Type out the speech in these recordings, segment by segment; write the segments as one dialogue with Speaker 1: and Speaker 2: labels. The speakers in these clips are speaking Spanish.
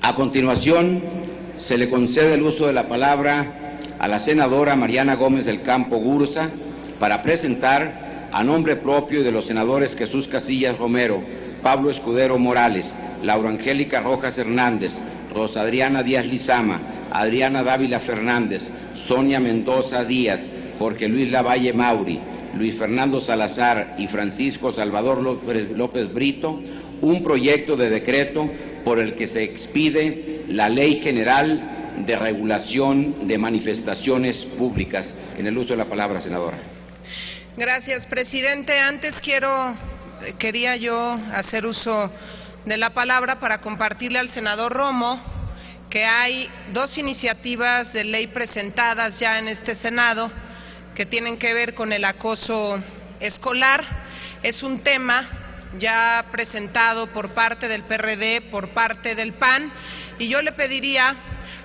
Speaker 1: A continuación, se le concede el uso de la palabra a la senadora Mariana Gómez del Campo Gurza para presentar a nombre propio y de los senadores Jesús Casillas Romero, Pablo Escudero Morales, Laura Angélica Rojas Hernández, Rosa Adriana Díaz Lizama, Adriana Dávila Fernández, Sonia Mendoza Díaz, Jorge Luis Lavalle Mauri, Luis Fernando Salazar y Francisco Salvador López Brito, un proyecto de decreto por el que se expide la Ley General de Regulación de Manifestaciones Públicas. En el uso de la palabra, senadora.
Speaker 2: Gracias, presidente. Antes quería yo hacer uso de la palabra para compartirle al senador Romo que hay dos iniciativas de ley presentadas ya en este Senado que tienen que ver con el acoso escolar. Es un tema ya presentado por parte del PRD, por parte del PAN, y yo le pediría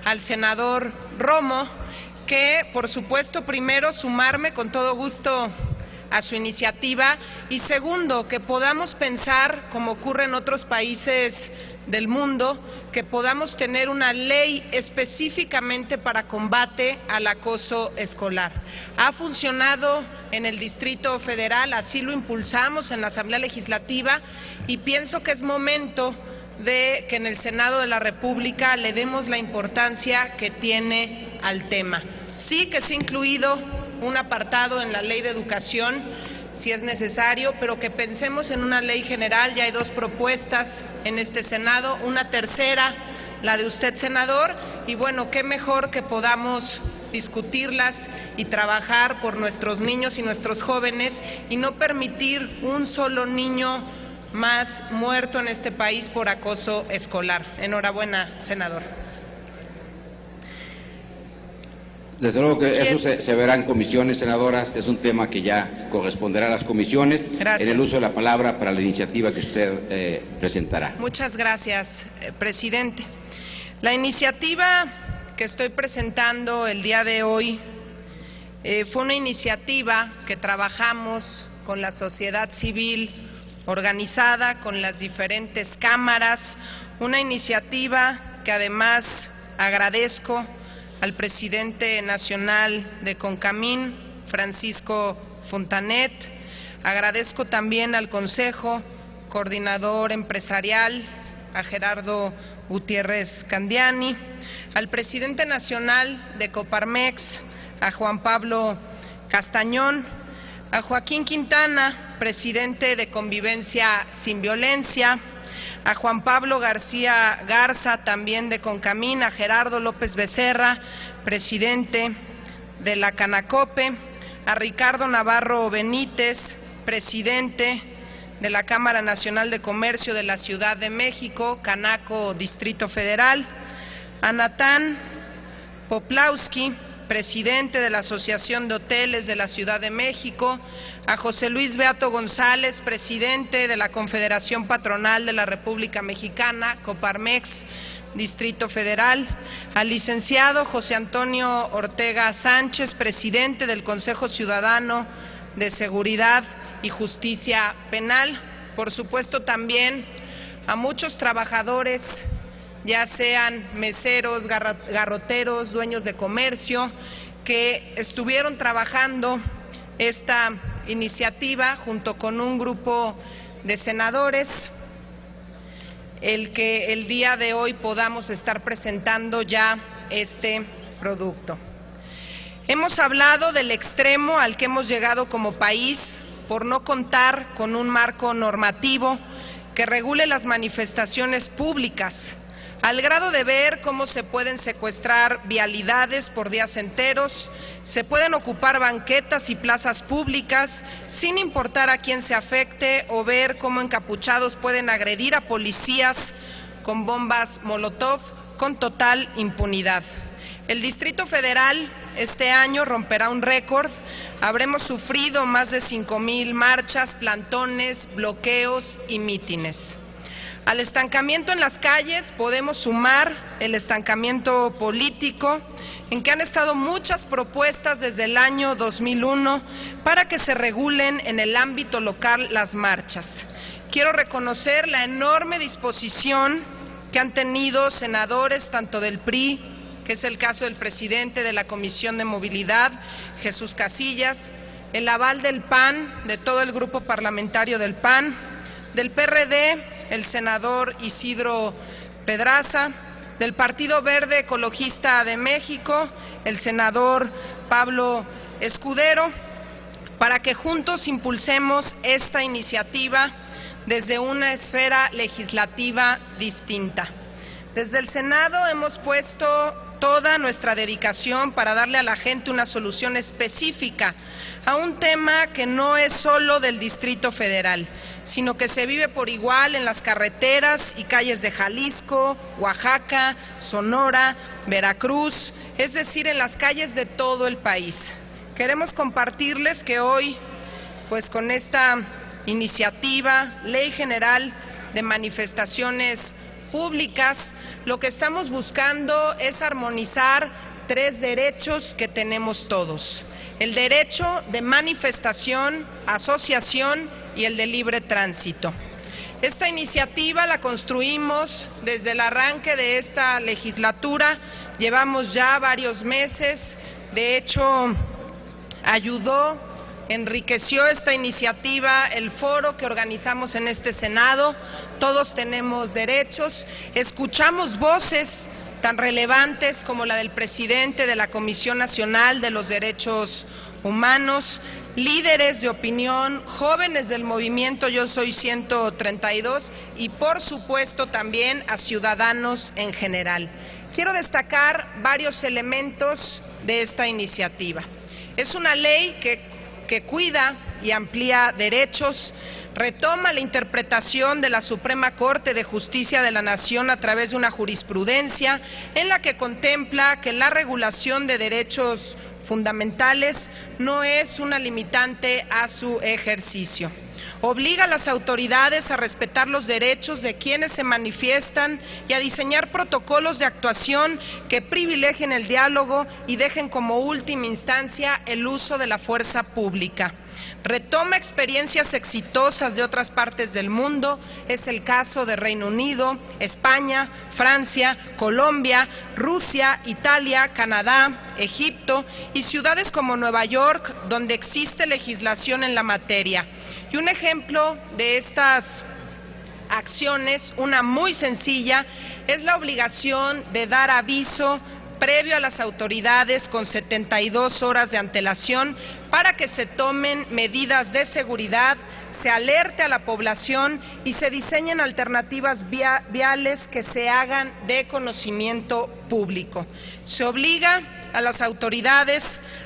Speaker 2: al senador Romo que, por supuesto, primero sumarme con todo gusto a su iniciativa y segundo, que podamos pensar, como ocurre en otros países del mundo, que podamos tener una ley específicamente para combate al acoso escolar. Ha funcionado en el Distrito Federal, así lo impulsamos en la Asamblea Legislativa y pienso que es momento de que en el Senado de la República le demos la importancia que tiene al tema. Sí que se ha incluido un apartado en la Ley de Educación, si es necesario, pero que pensemos en una ley general. Ya hay dos propuestas en este Senado, una tercera, la de usted, senador, y bueno, qué mejor que podamos discutirlas y trabajar por nuestros niños y nuestros jóvenes y no permitir un solo niño más muerto en este país por acoso escolar. Enhorabuena, senador.
Speaker 1: Desde luego que eso se verá en comisiones, senadoras. Es un tema que ya corresponderá a las comisiones.
Speaker 2: Gracias.
Speaker 1: En el uso de la palabra para la iniciativa que usted presentará.
Speaker 2: Muchas gracias, presidente. La iniciativa que estoy presentando el día de hoy fue una iniciativa que trabajamos con la sociedad civil organizada, con las diferentes cámaras, una iniciativa que además agradezco al presidente nacional de CONCAMIN, Francisco Fontanet, agradezco también al Consejo Coordinador Empresarial, a Gerardo Gutiérrez Candiani, al presidente nacional de Coparmex, a Juan Pablo Castañón, a Joaquín Quintana, presidente de Convivencia Sin Violencia, a Juan Pablo García Garza, también de CONCAMIN, a Gerardo López Becerra, presidente de la Canacope, a Ricardo Navarro Benítez, presidente de la Cámara Nacional de Comercio de la Ciudad de México, Canaco, Distrito Federal, a Natán Poplawski, presidente de la Asociación de Hoteles de la Ciudad de México, a José Luis Beato González, presidente de la Confederación Patronal de la República Mexicana, Coparmex, Distrito Federal, al licenciado José Antonio Ortega Sánchez, presidente del Consejo Ciudadano de Seguridad y Justicia Penal, por supuesto también a muchos trabajadores, ya sean meseros, garroteros, dueños de comercio, que estuvieron trabajando esta iniciativa junto con un grupo de senadores, el que el día de hoy podamos estar presentando ya este producto. Hemos hablado del extremo al que hemos llegado como país por no contar con un marco normativo que regule las manifestaciones públicas, al grado de ver cómo se pueden secuestrar vialidades por días enteros, se pueden ocupar banquetas y plazas públicas sin importar a quién se afecte, o ver cómo encapuchados pueden agredir a policías con bombas Molotov con total impunidad. El Distrito Federal este año romperá un récord. Habremos sufrido más de 5,000 marchas, plantones, bloqueos y mítines. Al estancamiento en las calles podemos sumar el estancamiento político, en que han estado muchas propuestas desde el año 2001 para que se regulen en el ámbito local las marchas. Quiero reconocer la enorme disposición que han tenido senadores tanto del PRI, que es el caso del presidente de la Comisión de Movilidad, Jesús Casillas, el aval del PAN, de todo el grupo parlamentario del PAN, del PRD, el senador Isidro Pedraza, del Partido Verde Ecologista de México, el senador Pablo Escudero, para que juntos impulsemos esta iniciativa desde una esfera legislativa distinta. Desde el Senado hemos puesto toda nuestra dedicación para darle a la gente una solución específica a un tema que no es solo del Distrito Federal, sino que se vive por igual en las carreteras y calles de Jalisco, Oaxaca, Sonora, Veracruz, es decir, en las calles de todo el país. Queremos compartirles que hoy, pues con esta iniciativa, Ley General de Manifestaciones Públicas, lo que estamos buscando es armonizar 3 derechos que tenemos todos: el derecho de manifestación, asociación y el de libre tránsito. Esta iniciativa la construimos desde el arranque de esta legislatura, llevamos ya varios meses, de hecho enriqueció esta iniciativa el foro que organizamos en este Senado. Todos tenemos derechos, escuchamos voces tan relevantes como la del presidente de la Comisión Nacional de los Derechos Humanos, líderes de opinión, jóvenes del movimiento Yo Soy 132 y por supuesto también a ciudadanos en general. Quiero destacar varios elementos de esta iniciativa. Es una ley que cuida y amplía derechos, retoma la interpretación de la Suprema Corte de Justicia de la Nación a través de una jurisprudencia en la que contempla que la regulación de derechos fundamentales no es una limitante a su ejercicio. Obliga a las autoridades a respetar los derechos de quienes se manifiestan y a diseñar protocolos de actuación que privilegien el diálogo y dejen como última instancia el uso de la fuerza pública. Retoma experiencias exitosas de otras partes del mundo, es el caso de Reino Unido, España, Francia, Colombia, Rusia, Italia, Canadá, Egipto y ciudades como Nueva York, donde existe legislación en la materia. Y un ejemplo de estas acciones, una muy sencilla, es la obligación de dar aviso previo a las autoridades con 72 horas de antelación para que se tomen medidas de seguridad, se alerte a la población y se diseñen alternativas viales que se hagan de conocimiento público. Se obliga a las autoridades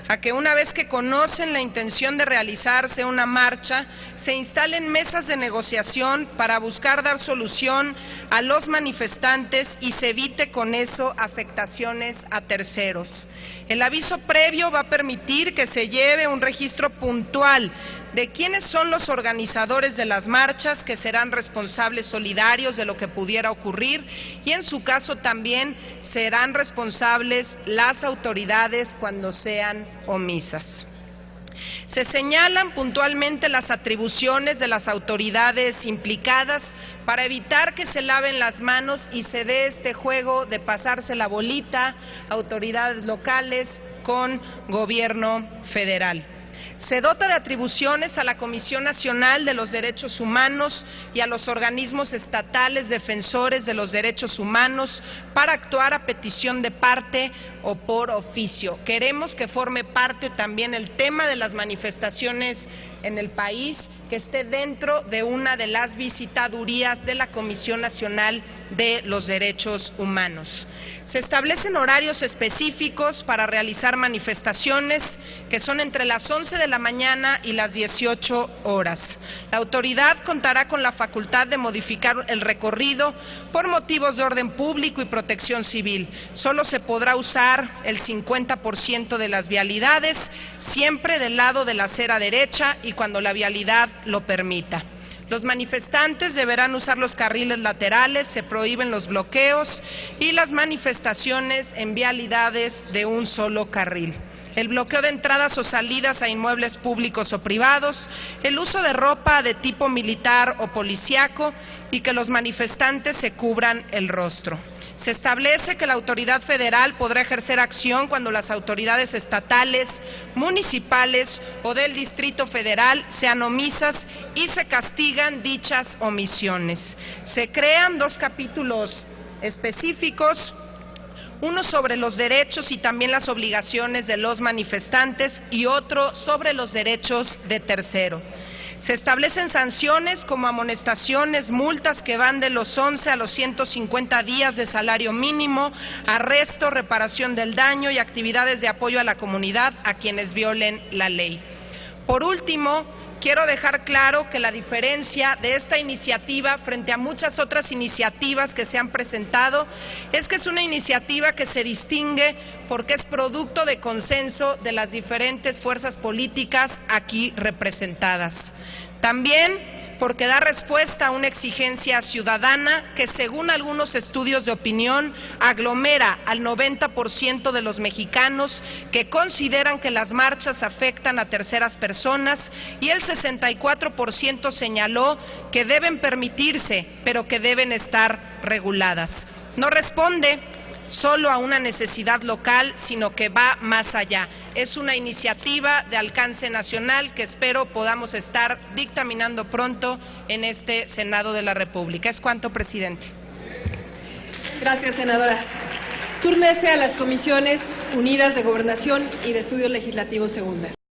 Speaker 2: a que una vez que conocen la intención de realizarse una marcha, se instalen mesas de negociación para buscar dar solución a los manifestantes y se evite con eso afectaciones a terceros. El aviso previo va a permitir que se lleve un registro puntual de quiénes son los organizadores de las marchas, que serán responsables solidarios de lo que pudiera ocurrir, y en su caso también serán responsables las autoridades cuando sean omisas. Se señalan puntualmente las atribuciones de las autoridades implicadas para evitar que se laven las manos y se dé este juego de pasarse la bolita, autoridades locales con gobierno federal. Se dota de atribuciones a la Comisión Nacional de los Derechos Humanos y a los organismos estatales defensores de los derechos humanos para actuar a petición de parte o por oficio. Queremos que forme parte también el tema de las manifestaciones en el país, que esté dentro de una de las visitadurías de la Comisión Nacional de los Derechos Humanos. Se establecen horarios específicos para realizar manifestaciones que son entre las 11 de la mañana y las 18 horas. La autoridad contará con la facultad de modificar el recorrido por motivos de orden público y protección civil. Solo se podrá usar el 50% de las vialidades, siempre del lado de la acera derecha y cuando la vialidad lo permita. Los manifestantes deberán usar los carriles laterales, se prohíben los bloqueos y las manifestaciones en vialidades de un solo carril. el bloqueo de entradas o salidas a inmuebles públicos o privados, el uso de ropa de tipo militar o policíaco y que los manifestantes se cubran el rostro. Se establece que la autoridad federal podrá ejercer acción cuando las autoridades estatales, municipales o del Distrito Federal sean omisas y se castigan dichas omisiones. Se crean 2 capítulos específicos, uno sobre los derechos y también las obligaciones de los manifestantes y otro sobre los derechos de tercero. Se establecen sanciones como amonestaciones, multas que van de los 11 a los 150 días de salario mínimo, arresto, reparación del daño y actividades de apoyo a la comunidad a quienes violen la ley. Por último, quiero dejar claro que la diferencia de esta iniciativa frente a muchas otras iniciativas que se han presentado es que es una iniciativa que se distingue porque es producto de consenso de las diferentes fuerzas políticas aquí representadas. También porque da respuesta a una exigencia ciudadana que, según algunos estudios de opinión, aglomera al 90% de los mexicanos que consideran que las marchas afectan a terceras personas y el 64% señaló que deben permitirse, pero que deben estar reguladas. No responde solo a una necesidad local, sino que va más allá. Es una iniciativa de alcance nacional que espero podamos estar dictaminando pronto en este Senado de la República. Es cuanto, presidente.
Speaker 3: Gracias, senadora. Túrnese a las Comisiones Unidas de Gobernación y de Estudios Legislativos Segunda.